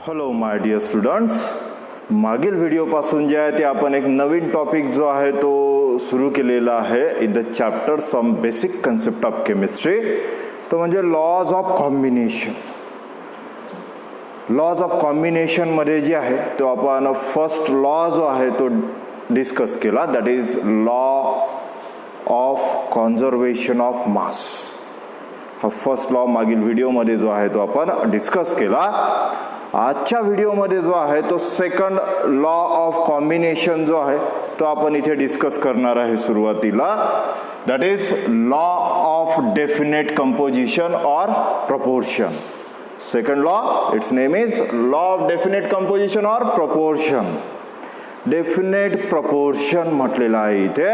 Hello my dear students, मागील व्हिडिओपासून जे आहे ते आपण एक नवीन टॉपिक जो आहे तो सुरू केलेला आहे in the chapter some basic concept of chemistry. तो म्हणजे laws of combination. Laws of कॉम्बिनेशनमध्ये जे आहे तो आपण फर्स्ट लॉ जो आहे तो डिस्कस केला, that is law of conservation of mass. हा फर्स्ट लॉ मागील व्हिडिओमध्ये जो आहे तो आपण डिस्कस केला. आजच्या व्हिडिओमध्ये जो आहे तो सेकंड लॉ ऑफ कॉम्बिनेशन जो आहे तो आपण इथे डिस्कस करणार आहे सुरुवातीला. That is law of definite composition or proportion. Second law, it's name is law of definite composition or proportion. Definite proportion म्हटलेलं आहे इथे.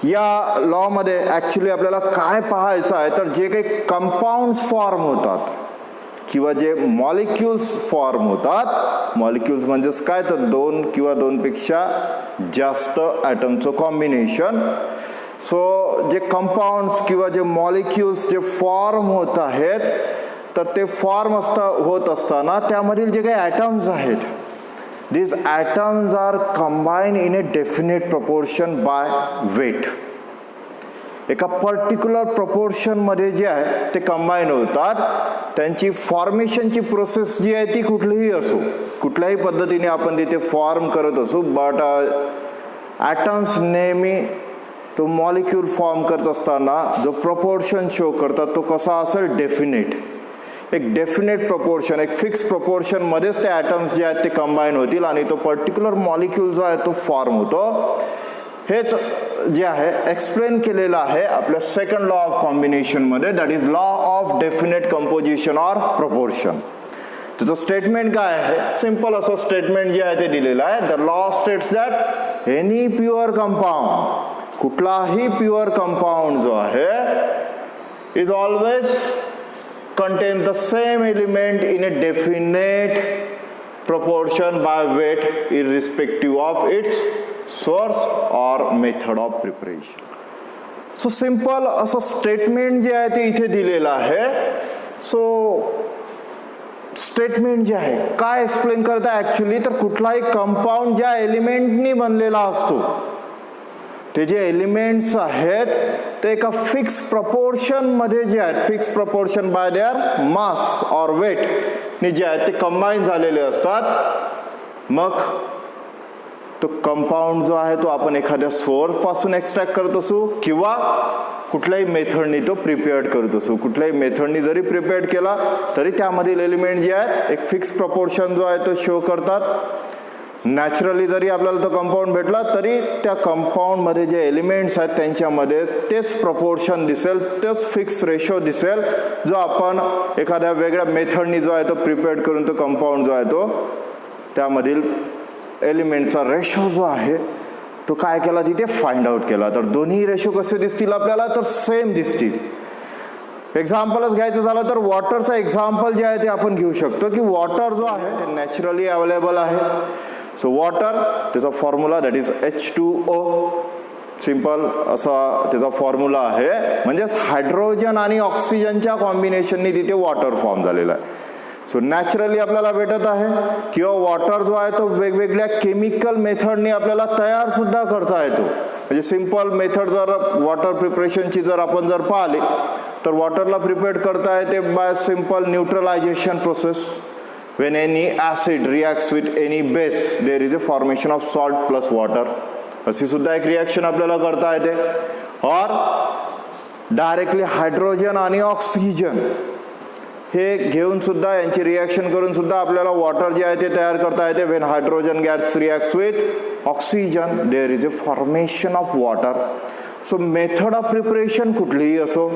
या लॉ मध्ये ऍक्च्युली आपल्याला काय पाहायचं आहे तर जे काही कंपाऊंड्स फॉर्म होतात किंवा जे मॉलिक्युल्स फॉर्म होतात, मॉलिक्युल्स म्हणजेच काय तर दोन किंवा दोनपेक्षा जास्त ॲटमचं कॉम्बिनेशन. सो जे कंपाऊंड्स किंवा जे मॉलिक्युल्स जे फॉर्म होत आहेत तर ते फॉर्म होत असताना त्यामधील जे काही ॲटम्स आहेत, these atoms are combined in a definite proportion by weight. एका पर्टिक्युलर प्रपोर्शन मध्ये जे आहे ते कंबाईन होतात. त्यांची फॉर्मेशनची प्रोसेस जी आहे ती कुठलीही असो, कुठल्याही पद्धतीने आपण तिथे फॉर्म करत असू, बट ॲटम्स नेहमी तो मॉलिक्यूल फॉर्म करत असताना जो प्रपोर्शन शो करतात तो कसा असेल, डेफिनेट. एक डेफिनेट प्रपोर्शन, एक फिक्स प्रपोर्शन मध्येच ते ॲटम्स जे आहेत ते कंबाईन होतील आणि तो पर्टिक्युलर मॉलिक्यूल जो आहे तो फॉर्म होतो. हेच जे आहे एक्सप्लेन केलेलं आहे आपल्या सेकंड लॉ ऑफ कॉम्बिनेशन मध्ये, that is law of definite composition or proportion. त्याचं स्टेटमेंट काय आहे, सिंपल असं स्टेटमेंट जे आहे ते दिलेलं आहे. The law states that any pure compound, कुठलाही प्युअर कंपाऊंड जो आहे is always contain the same element in a definite proportion by weight irrespective of its source or method of preparation. So simple असं statement जे आहे ते इथे दिलेलं आहे. सो स्टेटमेंट जे आहे काय एक्सप्लेन करत आहे ऍक्च्युली तर कुठलाही कंपाऊंड ज्या एलिमेंटनी बनलेला असतो ते जे एलिमेंट्स आहेत ते एका फिक्स प्रपोर्शन मध्ये जे आहेत, fix proportion by their mass or weight ने जे आहेत ते कंबाईन झालेले असतात. मग तो कंपाऊंड जो आहे तो आपण एखाद्या सोर्स पासून एक्सट्रॅक्ट करत असू किंवा कुठल्याही मेथडनी तो प्रिपेअर्ड करत असू. कुठल्याही मेथडनी जरी प्रिपेअर्ड केला तरी त्यामधील एलिमेंट जे आहेत एक फिक्स प्रपोर्शन जो आहे तो शो करतात. नॅचरली जरी आपल्याला तो कंपाऊंड भेटला तरी त्या कंपाऊंड मध्ये जे एलिमेंट्स आहेत त्यांच्यामध्ये तेच प्रपोर्शन दिसेल, तेच फिक्स रेशो दिसेल जो आपण एखाद्या वेगळ्या मेथडनी जो आहे तो प्रिपेअर्ड करून तो कंपाऊंड जो आहे तो त्यामधील एलिमेंटचा रेशो जो आहे तो काय केला तिथे फाइंड आउट केला. तर दोन्ही रेशो कसे दिसतील आपल्याला तर सेम दिसतील. एक्झाम्पलच घ्यायचं झालं तर वॉटरचं एक्झाम्पल जे आहे ते आपण घेऊ शकतो की वॉटर जो आहे ते नॅचरली अवेलेबल आहे. सो वॉटर त्याचा formula that is H2O. Simple असा त्याचा फॉर्म्युला आहे. म्हणजेच हायड्रोजन आणि ऑक्सिजनच्या कॉम्बिनेशननी तिथे वॉटर फॉर्म झालेला आहे. सो नॅचरली आपल्याला भेटत आहे किंवा वॉटर जो आहे तो वेगवेगळ्या केमिकल मेथडनी आपल्याला तयार सुद्धा करता येतो. म्हणजे सिंपल मेथड जर वॉटर प्रिपरेशनची जर आपण जर पाहिली तर वॉटरला प्रिपेअर्ड करता येते bye simple neutralisation process. When any acid reacts with any base, there is a formation of salt plus water. अशी सुद्धा एक रिएक्शन आपल्याला करता येते. और डायरेक्टली हायड्रोजन आणि ऑक्सिजन हे घेऊन सुद्धा यांची रिएक्शन करून सुद्धा आपल्याला वॉटर जे आहे ते तयार करता येते. When hydrogen gas reacts with oxygen, there is a formation of water. So method of preparation कुठलीही असो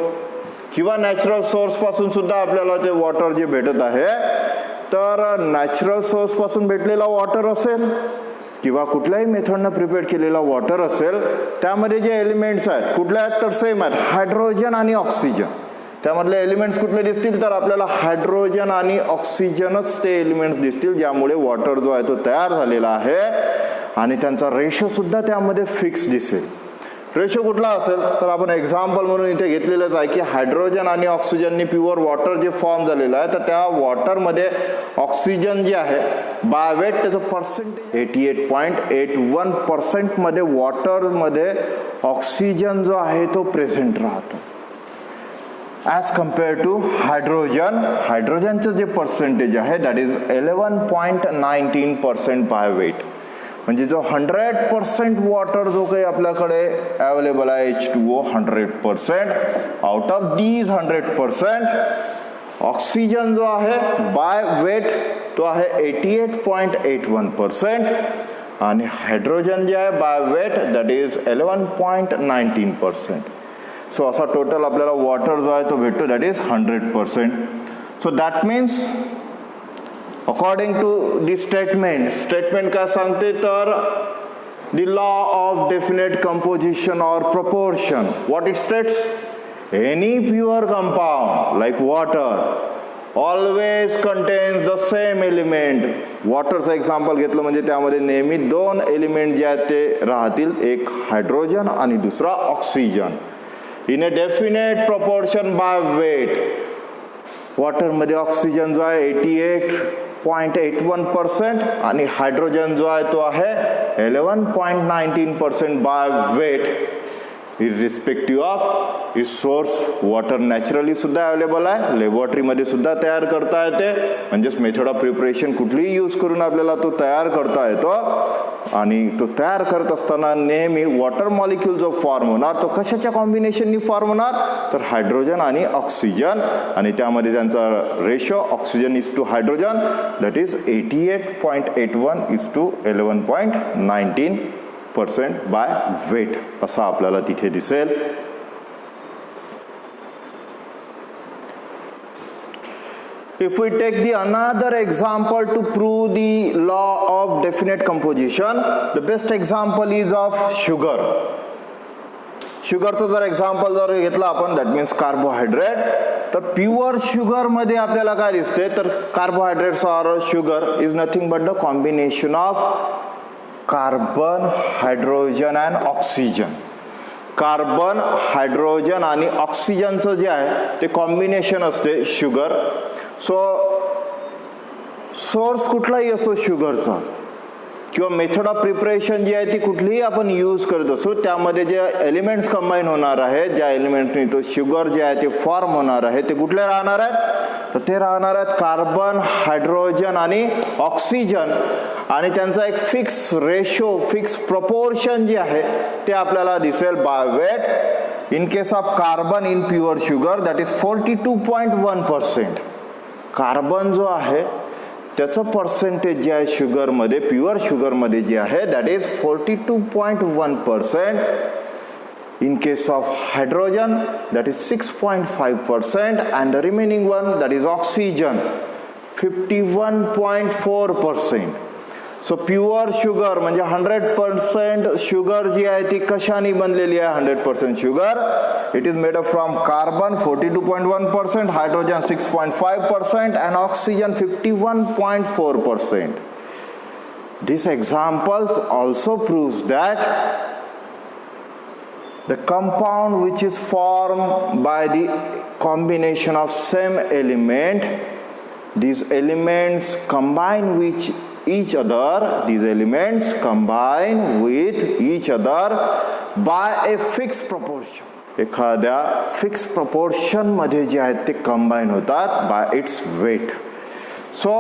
किंवा नॅचरल सोर्स पासून सुद्धा आपल्याला ते वॉटर जे भेटत आहे तर नॅचरल सोर्स पासून भेटलेला वॉटर असेल किंवा कुठल्याही मेथडनं प्रिपेअर केलेला वॉटर असेल, त्यामध्ये जे एलिमेंट्स आहेत कुठले आहेत तर सेम आहेत, हायड्रोजन आणि ऑक्सिजन. त्यामधले एलिमेंट्स कुठले दिसतील तर आपल्याला हायड्रोजन आणि ऑक्सिजनच ते एलिमेंट्स दिसतील ज्यामुळे वॉटर जो आहे तो तयार झालेला आहे आणि त्यांचा रेशो सुद्धा त्यामध्ये फिक्स दिसेल. रेशो कुठला असेल तर आपण एक्झाम्पल म्हणून इथे घेतलेलंच आहे की हायड्रोजन आणि ऑक्सिजननी प्युअर वॉटर जे फॉर्म झालेलं आहे तर त्या वॉटरमध्ये ऑक्सिजन जे आहे बाय वेट त्याचं पर्सेंटेज 88.81% मध्ये वॉटरमध्ये ऑक्सिजन जो आहे तो प्रेझेंट राहतो ॲज कम्पेअर टू हायड्रोजनचं जे पर्सेंटेज आहे दॅट इज 11.19% बाय वेट. म्हणजे जो 100% वॉटर जो काही आपल्याकडे अवेलेबल आहे H2O 100%, out of these 100% oxygen जो आहे बाय वेट तो आहे 88.81% आणि हायड्रोजन जे आहे by weight that is 11.19%. So असा टोटल आपल्याला वॉटर जो आहे तो भेटतो that is 100%. So that means according to the statement काय सांगते तर the law of definite composition और proportion what it states any pure compound like water always contains the same element. वॉटरचं एक्झाम्पल घेतलं म्हणजे त्यामध्ये नेहमी दोन एलिमेंट जे आहेत ते राहतील, एक हायड्रोजन आणि दुसरा oxygen in a definite proportion by weight. वॉटरमध्ये ऑक्सिजन जो आहे 88.81% आणि हायड्रोजन जो आहे तो आहे 11.19% by weight. Irrespective of its source water naturally सुद्धा अवेलेबल आहे, लॅबोरेटरीमध्ये सुद्धा तयार करता येते. म्हणजेच मेथड ऑफ प्रिपरेशन कुठलीही यूज करून आपल्याला तो तयार करता येतो आणि तो तयार करत असताना नेहमी वॉटर मॉलिक्यूल जो फॉर्म होणार तो कशाच्या कॉम्बिनेशननी फॉर्म होणार तर हायड्रोजन आणि ऑक्सिजन आणि त्यामध्ये त्यांचा ratio oxygen is to hydrogen that is 88.81 is to 11.19% by weight असा आपल्याला तिथे दिसेल. If we take the another example to prove the law of definite composition, the best example is of sugar. शुगरचं जर example जर घेतलं आपण that means carbohydrate तर pure sugar मध्ये आपल्याला काय दिसते तर carbohydrates or sugar is nothing but the combination of carbon hydrogen and oxygen. Carbon hydrogen आणि ऑक्सिजनचं जे आहे ते कॉम्बिनेशन असते शुगर. सो सोर्स कुठलाही असो शुगरचा किंवा मेथड ऑफ प्रिपरेशन जी आहे ती कुठलीही आपण यूज करत असो त्यामध्ये जे एलिमेंट्स कंबाईन होणार आहे ज्या एलिमेंट्सनी तो शुगर जे आहे ते फॉर्म होणार आहे ते कुठले राहणार आहेत तर ते राहणार आहेत कार्बन हायड्रोजन आणि ऑक्सिजन आणि त्यांचा एक फिक्स रेशो फिक्स प्रपोर्शन जे आहे ते आपल्याला दिसेल by weight. In case of carbon in pure sugar that is 42.1%. Carbon जो आहे त्याचं पर्सेंटेज जे आहे शुगरमध्ये प्युअर शुगरमध्ये जे आहे that is 42.1%. In case of hydrogen that is 6.5% and the remaining one that is oxygen 51.4%. So pure sugar म्हणजे 100% sugar जी आहे ती कशाने बनलेली आहे 100% sugar it is made up from carbon 42.1%, hydrogen 6.5% and oxygen 51.4%. This example also proves that the compound which is formed by the combination of same element, these elements combine with each other, these elements combine with each other by a fixed proportion. एखाद्या fix proportion मध्ये जे आहेत ते combine होतात bye its weight. So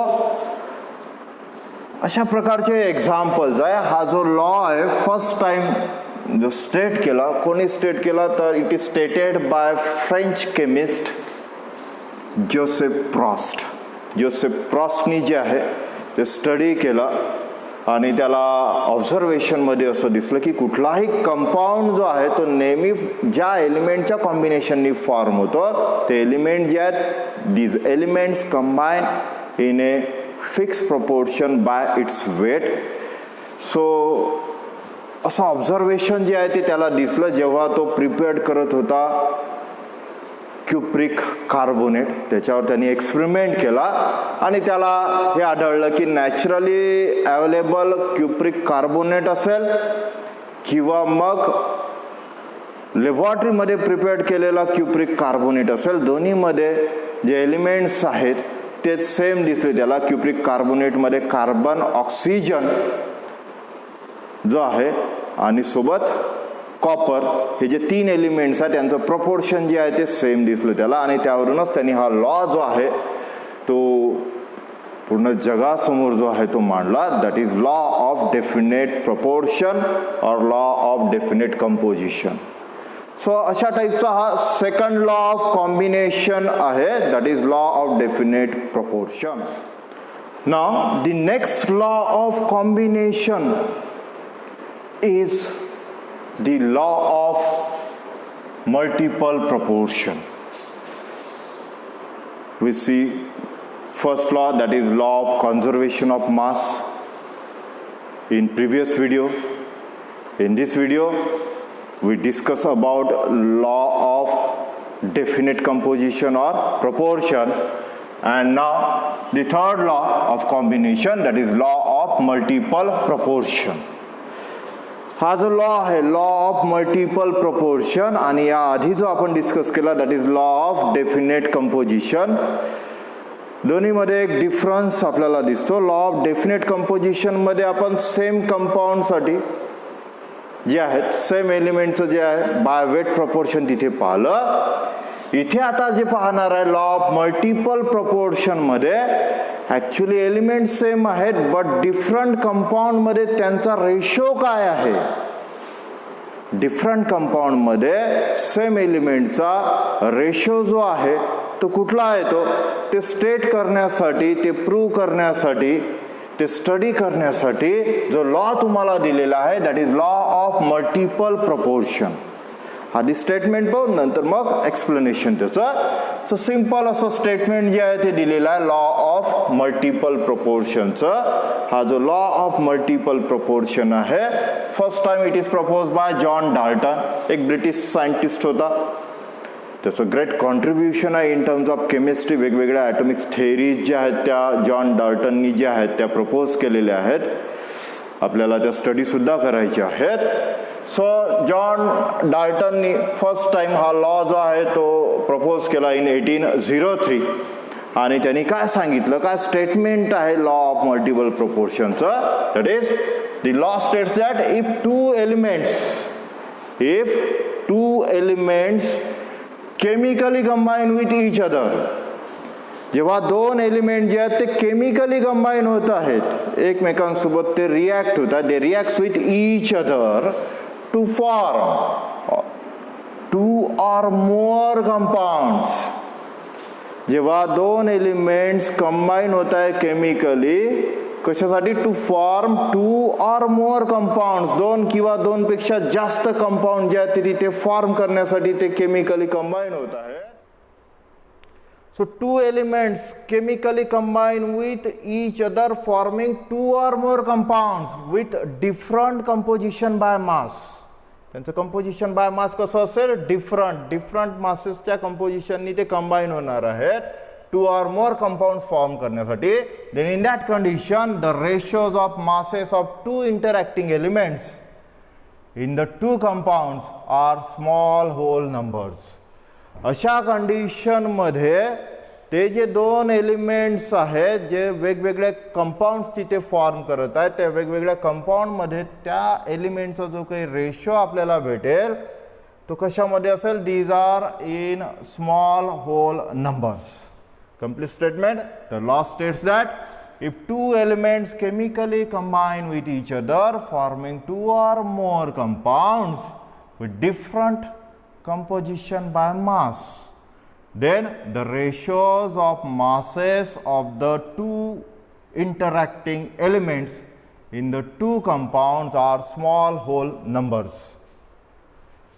अशा प्रकारचे examples आहे. हा जो लॉ आहे फर्स्ट टाइम जो स्टेट केला कोणी स्टेट केला तर it is stated by French chemist Joseph प्रॉस्टनी जे आहे ते स्टडी केलं आणि त्याला ऑब्झर्वेशनमध्ये असं दिसलं की कुठलाही कंपाऊंड जो आहे तो नेहमी ज्या एलिमेंटच्या कॉम्बिनेशननी फॉर्म होतो ते एलिमेंट जे आहेत these elements combine in a fix proportion by its weight. So असं ऑब्झर्वेशन जे आहे ते त्याला दिसलं जेव्हा तो प्रिपेअर्ड करत होता क्युप्रिक कार्बोनेट. त्याच्यावर त्यांनी एक्सपेरिमेंट केला आणि त्याला हे आढळलं की नॅचरली अवेलेबल क्युप्रिक कार्बोनेट असेल किंवा मग लॅबोरेटरीमध्ये प्रिपेअर्ड केलेला क्युप्रिक कार्बोनेट असेल, दोन्हीमध्ये जे एलिमेंट्स आहेत ते सेम दिसले त्याला. क्युप्रिक कार्बोनेटमध्ये कार्बन, ऑक्सिजन जो आहे आणि सोबत कॉपर, हे जे 3 एलिमेंट्स आहेत त्यांचं प्रपोर्शन जे आहे ते सेम दिसलं त्याला. आणि त्यावरूनच त्यांनी हा लॉ जो आहे तो पूर्ण जगासमोर जो आहे तो मांडला. That is law of definite proportion और law of definite composition. So अशा टाईपचा हा सेकंड लॉ ऑफ कॉम्बिनेशन आहे. That is law of definite proportion. Now the next law of combination is the law of multiple proportion. We see first law, that is law of conservation of mass in previous video. In this video we discuss about law of definite composition or proportion, and now the third law of combination, that is law of multiple proportion. हा जो law आहे law of multiple proportion, आणि या आधी जो आपण discuss केला that is law of definite composition. दोन्हीमध्ये एक डिफरन्स आपल्याला दिसतो. लॉ ऑफ डेफिनेट कंपोजिशनमध्ये आपण सेम कंपाऊंडसाठी जे आहेत सेम एलिमेंटचं जे आहे बाय वेट प्रपोर्शन तिथे पाहिलं. इथे आता जे पाहणार आहे लॉ ऑफ मल्टिपल प्रपोर्शनमध्ये ॲक्च्युली एलिमेंट सेम आहेत बट डिफरंट कंपाऊंडमध्ये त्यांचा रेशो काय आहे. डिफरंट कंपाऊंडमध्ये सेम एलिमेंटचा रेशो जो आहे तो कुठला आहे तो ते स्टेट करण्यासाठी, ते प्रूव्ह करण्यासाठी, ते स्टडी करण्यासाठी जो लॉ तुम्हाला दिलेला आहे that is law of multiple proportion. आधी स्टेटमेंट पाहून नंतर मग एक्सप्लेनेशन त्याचं. सो सिंपल असं स्टेटमेंट जे आहे ते दिलेलं आहे लॉ ऑफ मल्टिपल प्रपोर्शनचं. हा जो लॉ ऑफ मल्टिपल प्रपोर्शन आहे first time it is propose by John Dalton, एक ब्रिटिश सायंटिस्ट होता. त्याचं ग्रेट कॉन्ट्रीब्युशन आहे इन टर्म्स ऑफ केमिस्ट्री. वेगवेगळ्या ॲटॉमिक्स थेअरीज ज्या आहेत त्या जॉन डाल्टननी ज्या आहेत त्या प्रपोज केलेल्या आहेत. आपल्याला त्या स्टडीसुद्धा करायच्या आहेत. सो जॉन डाल्टननी फर्स्ट टाइम हा लॉ जो आहे तो प्रपोज केला इन 1803. आणि त्यांनी काय सांगितलं, काय स्टेटमेंट आहे लॉ ऑफ मल्टिपल प्रपोर्शनचं. That is the law states that if two elements chemically combine with each other, जेव्हा दोन एलिमेंट जे आहेत ते केमिकली कंबाईन होत आहेत एकमेकांसोबत, ते रिॲक्ट होतात, they react with each other to form 2 or more compounds. जेव्हा दोन एलिमेंट्स कंबाईन होत आहे केमिकली कशासाठी, to form 2 or more compounds, 2 किंवा 2 पेक्षा जास्त कंपाऊंड जे आहेत ते तिथे फॉर्म करण्यासाठी ते केमिकली कंबाईन होत आहे. So 2 elements chemically combine with each other forming 2 or more compounds with different composition by mass. त्यांचं कंपोजिशन बाय मास कसं असेल, डिफरंट मासेसच्या कंपोजिशननी ते कंबाईन होणार आहेत 2 or more compounds फॉर्म करण्यासाठी. Then in that condition the ratios of masses of 2 interacting elements in the 2 compounds are small whole numbers. अशा कंडिशनमध्ये ते जे 2 एलिमेंट्स आहेत जे वेगवेगळे कंपाऊंड्स तिथे फॉर्म करत आहेत त्या वेगवेगळ्या कंपाऊंडमध्ये त्या एलिमेंटचा जो काही रेशो आपल्याला भेटेल तो कशामध्ये असेल, these are in small whole numbers. Complete statement. The law states that if 2 elements chemically combine with each other forming 2 or more compounds with different composition by mass, then the ratios of masses of the 2 interacting elements in the 2 compounds are small whole numbers.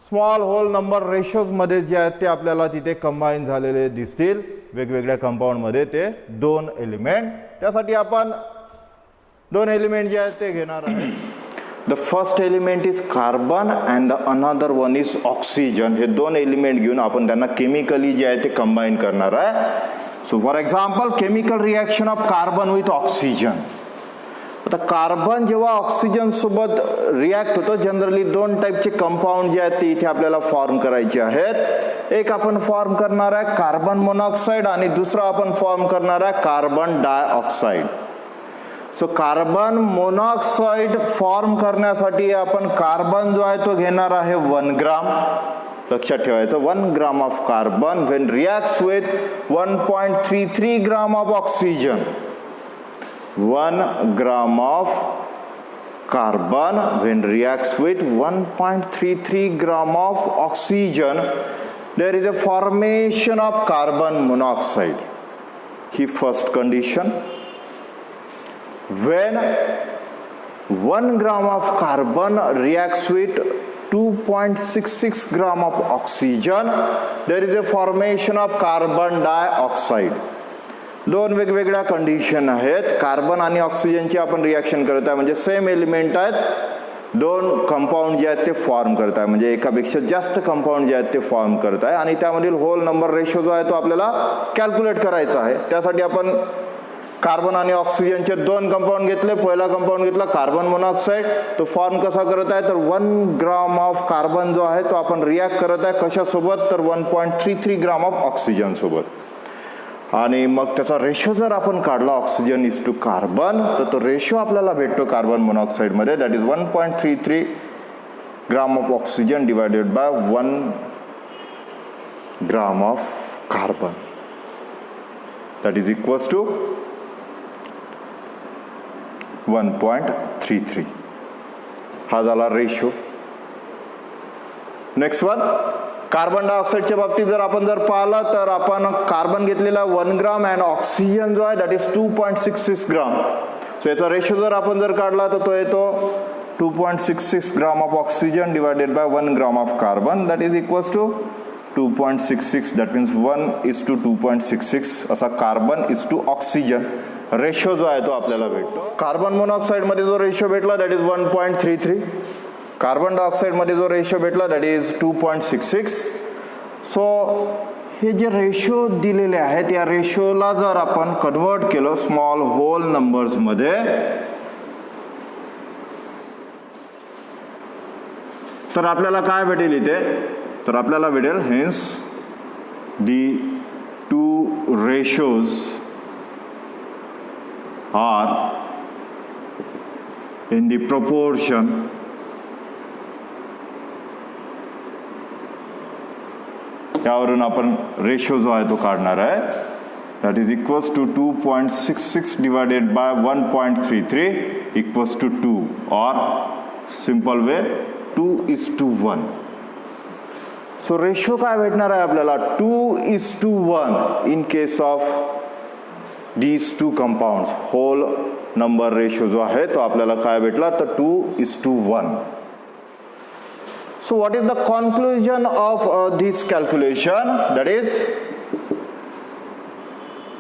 Small whole number ratios मध्ये जे आहेत ते आपल्याला तिथे combine झालेले दिसतील वेगवेगळ्या compound मध्ये ते 2 एलिमेंट. त्यासाठी आपण 2 एलिमेंट जे आहेत ते घेणार आहे. The first element is carbon and the another one is oxygen. हे 2 एलिमेंट घेऊन आपण त्यांना केमिकली जे आहे ते कंबाईन करणार आहे. So for example chemical reaction of carbon with oxygen. आता कार्बन जेव्हा ऑक्सिजन सोबत रिॲक्ट होतो, जनरली दोन टाईपचे कंपाऊंड जे आहेत ते इथे आपल्याला फॉर्म करायचे आहेत. एक आपण फॉर्म करणार आहे कार्बन मोनॉक्साईड आणि दुसरा आपण फॉर्म करणार आहे carbon dioxide. So carbon monoxide form करण्यासाठी आपण कार्बन जो आहे तो घेणार आहे 1 ग्राम. लक्षात ठेवायचं 1 gram of carbon when reacts with 1.33 gram of oxygen. 1 gram of carbon when reacts with 1.33 gram of oxygen, there is a formation of carbon monoxide. He first condition. When 1 gram of carbon reacts with 2.66 gram of oxygen, there is a formation of carbon dioxide. दोन वेगवेगळ्या condition आहेत. Carbon आणि ऑक्सिजनची आपण reaction करत आहे, म्हणजे same element आहेत, दोन कंपाऊंड जे आहेत ते फॉर्म करत आहे, म्हणजे एकापेक्षा जास्त कंपाऊंड जे आहेत ते फॉर्म करत आहे आणि त्यामधील होल नंबर रेशो जो आहे तो आपल्याला कॅल्क्युलेट करायचा आहे. त्यासाठी आपण कार्बन आणि ऑक्सिजनचे दोन कंपाऊंड घेतले. पहिला कंपाऊंड घेतला कार्बन मोनॉक्साईड. तो फॉर्म कसा करत आहे तर 1 ग्राम ऑफ कार्बन जो आहे तो आपण रिॲक्ट करत आहे कशासोबत तर 1.33 ग्राम ऑफ ऑक्सिजन सोबत. आणि मग त्याचा रेशो जर आपण काढला ऑक्सिजन इज टू कार्बन तर तो रेशो आपल्याला भेटतो कार्बन मोनॉक्साईड मध्ये, that is 1.33 gram of oxygen divided by 1 gram of carbon, that is equals to 1.33. हा झाला रेशो. नेक्स्ट वन कार्बन डायऑक्साईडच्या बाबतीत जर आपण पाहिलं तर आपण कार्बन घेतलेला 1 ग्राम अँड ऑक्सिजन जो आहे दॅट इज 2.66 ग्राम. सो याचा रेशो जर आपण काढला तर तो येतो 2.66 gram of oxygen divided by 1 gram of carbon, that is equals to 2.66. That means 1:2.66 असा carbon is to oxygen ratio जो आहे तो आपल्याला भेटतो. कार्बन मोनॉक्साईड मध्ये जो रेशो भेटला दॅट इज 1.33. कार्बन डायऑक्साईड मध्ये जो रेशो भेटला दॅट इज 2.66. सो हे जे रेशो दिलेले आहेत या रेशोला जर आपण कन्वर्ट केलं स्मॉल होल नंबर्स मध्ये तर आपल्याला काय भेटेल इथे तर आपल्याला भेटेल hence the two ratios are in the proportion यावरून आपण रेशो जो आहे तो काढणार आहे, that is equals to 2.66 divided by 1.33 equals to 2 और सिंपल वे 2:1. सो रेशो काय भेटणार आहे आपल्याला 2:1 in case of these two compounds. Whole number ratio जो आहे तो आपल्याला काय भेटला तर 2:1. So what is the conclusion of this calculation? That is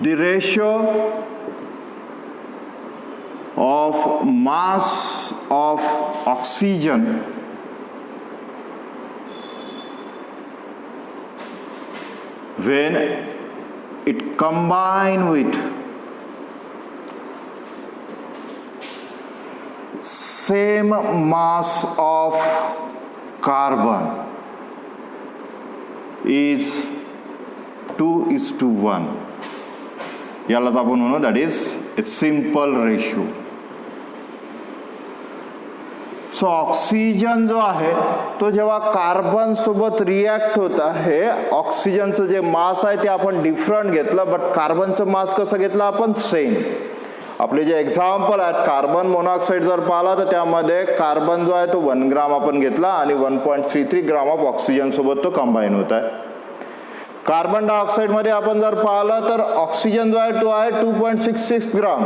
the ratio of mass of oxygen when it combine with same mass of carbon is 2:1. यालाच आपण म्हणू that is a simple ratio. So oxygen जो आहे तो जेव्हा carbon सोबत react होत आहे, ऑक्सिजनचं जे मास आहे ते आपण डिफरंट घेतलं, बट कार्बनचं मास कसं घेतलं आपण सेम. आपले जे एक्झाम्पल आहेत कार्बन मोनॉक्साईड जर पाहिला तर त्यामध्ये कार्बन जो आहे तो 1 ग्राम आपण घेतला आणि 1.33 ग्राम ऑफ ऑक्सिजन सोबत तो कंबाईन होत आहे. कार्बन डायऑक्साईड मध्ये आपण जर पाहिलं तर ऑक्सिजन जो आहे तो आहे 2.66 ग्राम,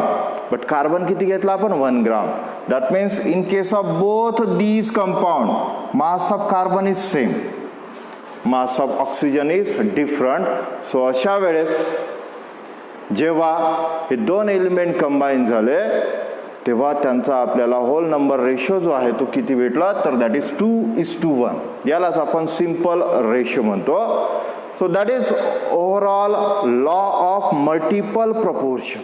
बट कार्बन किती घेतला आपण 1 gram. That means in case of both these compound mass of carbon is same, mass of oxygen is different. So अशा वेळेस जेव्हा हे दोन एलिमेंट कंबाईन झाले तेव्हा त्यांचा आपल्याला होल नंबर रेशो जो आहे तो किती भेटला तर दॅट इज 2:1. यालाच आपण सिंपल रेशो म्हणतो. So that is overall law of multiple proportion.